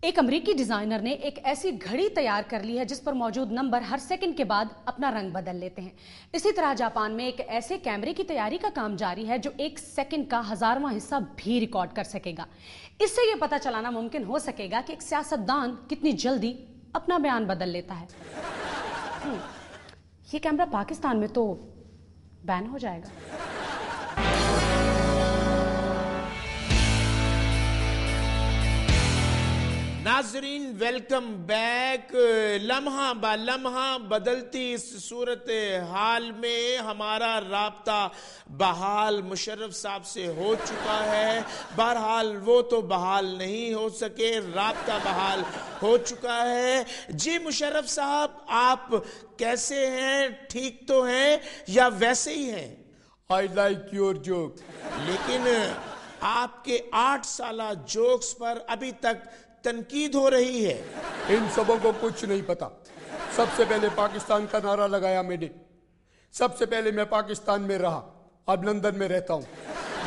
एक अमेरिकी डिजाइनर ने एक ऐसी घड़ी तैयार कर ली है जिस पर मौजूद नंबर हर सेकंड के बाद अपना रंग बदल लेते हैं। इसी तरह जापान में एक ऐसे कैमरे की तैयारी का काम जारी है जो एक सेकंड का 1000वां हिस्सा भी रिकॉर्ड कर सकेगा। इससे यह पता चलाना मुमकिन हो सकेगा कि एक सियासतदान कितनी जल्दी अपना बयान बदल लेता है। ये कैमरा पाकिस्तान में तो बैन हो जाएगा। नाजरीन, वेलकम बैक। लम्हा ब लम्हा बदलती इस सूरत हाल में हमारा राब्ता बहाल मुशर्रफ साहब से हो चुका है। बहरहाल वो तो बहाल नहीं हो सके, राब्ता बहाल हो चुका है। जी मुशर्रफ साहब, आप कैसे हैं? ठीक तो हैं या वैसे ही हैं? I like your joke. लेकिन आपके 8 साला जोक्स पर अभी तक तनकीद हो रही है। इन सबों को कुछ नहीं पता। सबसे पहले पाकिस्तान का नारा लगाया मैंने। सबसे पहले मैं पाकिस्तान में रहा, अब लंदन में रहता हूं।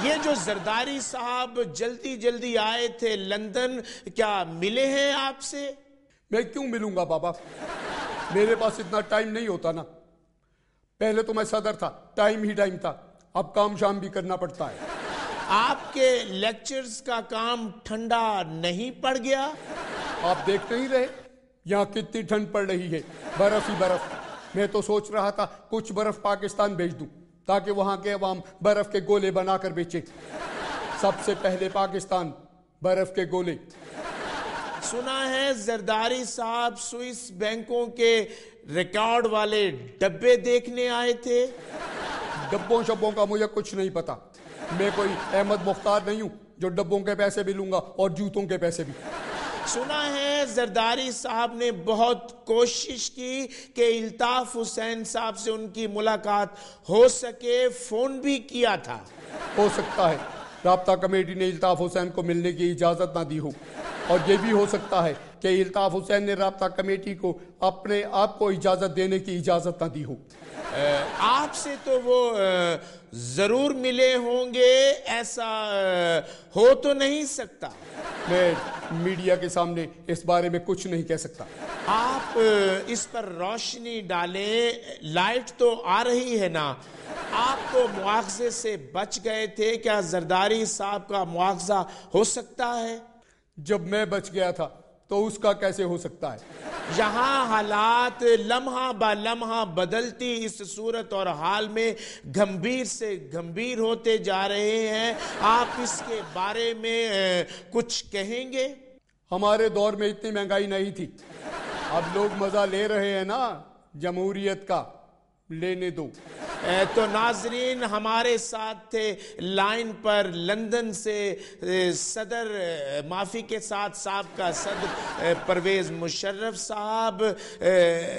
ये जो जरदारी साहब जल्दी जल्दी आए थे लंदन, क्या मिले हैं आपसे? मैं क्यों मिलूंगा बाबा, मेरे पास इतना टाइम नहीं होता ना। पहले तो मैं सदर था, टाइम ही टाइम था। अब काम शाम भी करना पड़ता है। आपके लेक्चर्स का काम ठंडा नहीं पड़ गया? आप देख नहीं रहे यहाँ कितनी ठंड पड़ रही है, बर्फ ही बर्फ। मैं तो सोच रहा था कुछ बर्फ पाकिस्तान भेज दूं ताकि वहां के अवाम बर्फ के गोले बनाकर बेचे। सबसे पहले पाकिस्तान, बर्फ के गोले। सुना है जरदारी साहब स्विस बैंकों के रिकॉर्ड वाले डब्बे देखने आए थे। डब्बों शब्बों का मुझे कुछ नहीं पता। मैं कोई अहमद मुख्तार नहीं हूं जो डब्बों के पैसे भी लूंगा और जूतों के पैसे भी। सुना है जरदारी साहब ने बहुत कोशिश की कि इल्ताफ हुसैन साहब से उनकी मुलाकात हो सके, फोन भी किया था। हो सकता है राब्ता कमेटी ने इल्ताफ हुसैन को मिलने की इजाजत ना दी हो, और ये भी हो सकता है कि इल्ताफ हुसैन ने राब्ता कमेटी को अपने आप को इजाजत देने की इजाजत ना दी हो। आपसे तो वो जरूर मिले होंगे, ऐसा हो तो नहीं सकता? मैं मीडिया के सामने इस बारे में कुछ नहीं कह सकता। आप इस पर रोशनी डालें। लाइट तो आ रही है ना? आप तो मुआवजे से बच गए थे, क्या जरदारी साहब का मुआवजा हो सकता है? जब मैं बच गया था तो उसका कैसे हो सकता है? यहाँ हालात लम्हा ब लम्हा बदलती इस सूरत और हाल में गंभीर से गंभीर होते जा रहे हैं। आप इसके बारे में कुछ कहेंगे? हमारे दौर में इतनी महंगाई नहीं थी। अब लोग मजा ले रहे हैं ना जमहूरियत का, लेने दो। तो नाजरीन, हमारे साथ थे लाइन पर लंदन से सदर, माफी के साथ साहबका सदर परवेज मुशर्रफ साहब।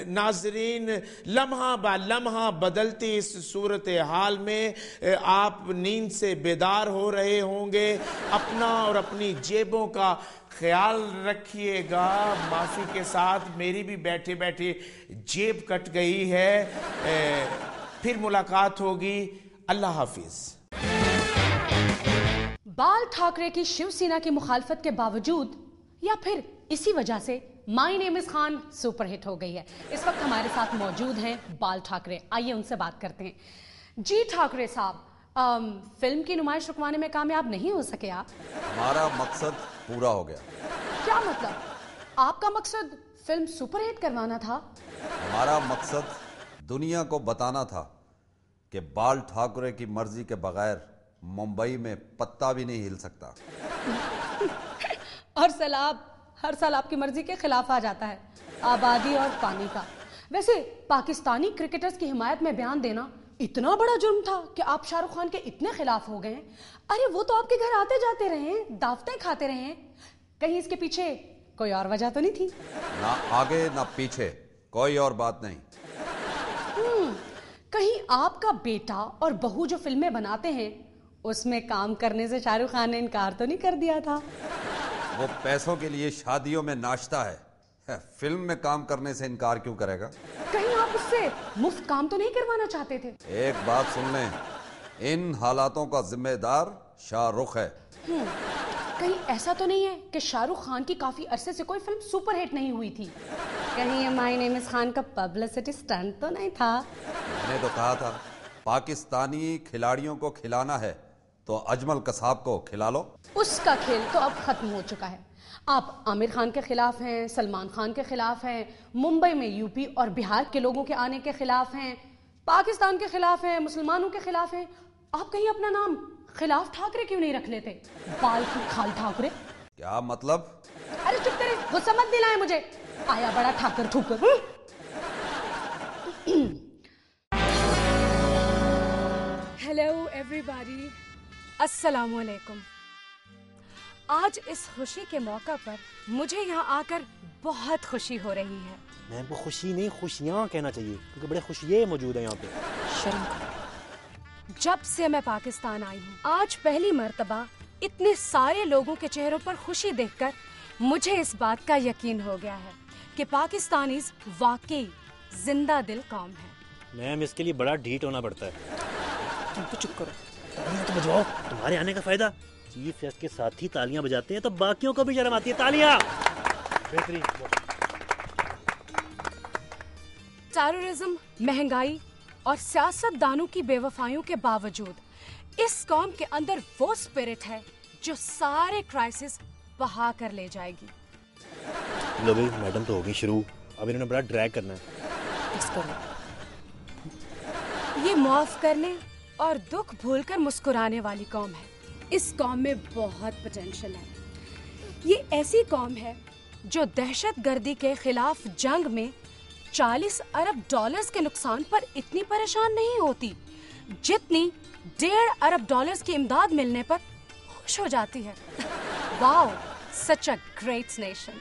नाजरीन, लम्हा ब लम्हा बदलती इस सूरत हाल में आप नींद से बेदार हो रहे होंगे। अपना और अपनी जेबों का ख्याल रखिएगा। माफी के साथ मेरी भी बैठे बैठे जेब कट गई है। फिर मुलाकात होगी। अल्लाह हाफिज। बाल ठाकरे की शिवसेना की मुखालफत के बावजूद या फिर इसी वजह से my name is Khan superhit हो गई है। इस वक्त हमारे साथ मौजूद हैं बाल ठाकरे। आइए उनसे बात करते हैं। जी ठाकरे साहब, फिल्म की नुमाइश रुकवाने में कामयाब नहीं हो सके आप? हमारा मकसद पूरा हो गया। क्या मतलब? आपका मकसद फिल्म सुपरहिट करवाना था? हमारा मकसद दुनिया को बताना था कि बाल ठाकरे की मर्जी के बगैर मुंबई में पत्ता भी नहीं हिल सकता। और सैलाब हर साल आपकी मर्जी के खिलाफ आ जाता है, आबादी और पानी का। वैसे पाकिस्तानी क्रिकेटर्स की हिमायत में बयान देना इतना बड़ा जुर्म था कि आप शाहरुख खान के इतने खिलाफ हो गए हैं। अरे वो तो आपके घर आते जाते रहे हैं, दावतें खाते रहे हैं। कहीं इसके पीछे कोई और वजह तो नहीं थी? ना आगे ना पीछे, कोई और बात नहीं। कहीं आपका बेटा और बहू जो फिल्में बनाते हैं उसमें काम करने से शाहरुख खान ने इनकार तो नहीं कर दिया था? वो पैसों के लिए शादियों में नाचता है, फिल्म में काम करने से इनकार क्यों करेगा? कहीं आप उससे मुफ्त काम तो नहीं करवाना चाहते थे? एक बात सुन लें, इन हालातों का जिम्मेदार शाहरुख है। کہیں ایسا تو نہیں ہے کہ شاہ رخ خان کی کافی عرصے سے کوئی فلم سپر ہٹ نہیں ہوئی تھی؟ کہیں یہ مائی نیم از خان کا پبلسٹی اسٹنٹ تو نہیں تھا؟ میں نے تو کہا تھا پاکستانی کھلاڑیوں کو کھلانا ہے تو اجمل قصاب کو کھلا لو. اس کا کھیل تو اب ختم ہو چکا ہے. آپ عامر خان کے خلاف ہیں, سلمان خان کے خلاف ہیں, ممبئی میں یو پی اور بہار کے لوگوں کے آنے کے خلاف ہیں, پاکستان کے خلاف ہیں, مسلمانوں کے خلاف ہیں. آپ کہیں اپنا نام خلاف ٹھاکرے کیوں نہیں رکھ لیتے؟ بال کی کھال ٹھاکرے. کیا مطلب؟ ارے چپ کرے, غصہ مت دلائیں مجھے. آیا بڑا ٹھاکر ٹھوکر. ہیلو ایوری باڈی, السلام علیکم. آج اس خوشی کے موقع پر مجھے یہاں آ کر بہت خوشی ہو رہی ہے. میم کو خوشی نہیں خوشیاں کہنا چاہیے, کیونکہ بڑے خوشیاں موجود ہیں یہاں پہ. شرم کرو. جب سے میں پاکستان آئی ہوں, آج پہلی مرتبہ اتنے سارے لوگوں کے چہروں پر خوشی دیکھ کر مجھے اس بات کا یقین ہو گیا ہے کہ پاکستانیز واقعی زندہ دل قوم ہے. میم اس کے لیے بڑا ڈھیٹ ہونا پڑتا ہے. تم تو چپ کرو. تالیاں تو بجواؤ, تمہارے آنے کا فائدہ. چیف گیسٹ کے ساتھ ہی تالیاں بجاتے ہیں تو باقیوں کو بھی شرم آتی ہے. تالیاں. بہترین. ٹیررزم, مہنگائی اور سیاست دانوں کی بے وفائیوں کے باوجود اس قوم کے اندر وہ اسپرٹ ہے جو سارے کرائسس بہا کر لے جائے گی. لو بھائی, میڈم تو ہوگی شروع, اب انہوں نے بڑا ڈریگ کرنا ہے. بس کرو. یہ معاف کرنے اور دکھ بھول کر مسکرانے والی قوم ہے. اس قوم میں بہت پوٹینشل ہے. یہ ایسی قوم ہے جو دہشت گردی کے خلاف جنگ میں $40 ارب کے نقصان پر اتنی پریشان نہیں ہوتی جتنی $1.5 ارب کی امداد ملنے پر خوش ہو جاتی ہے. واو, سچ اے گریٹ نیشن.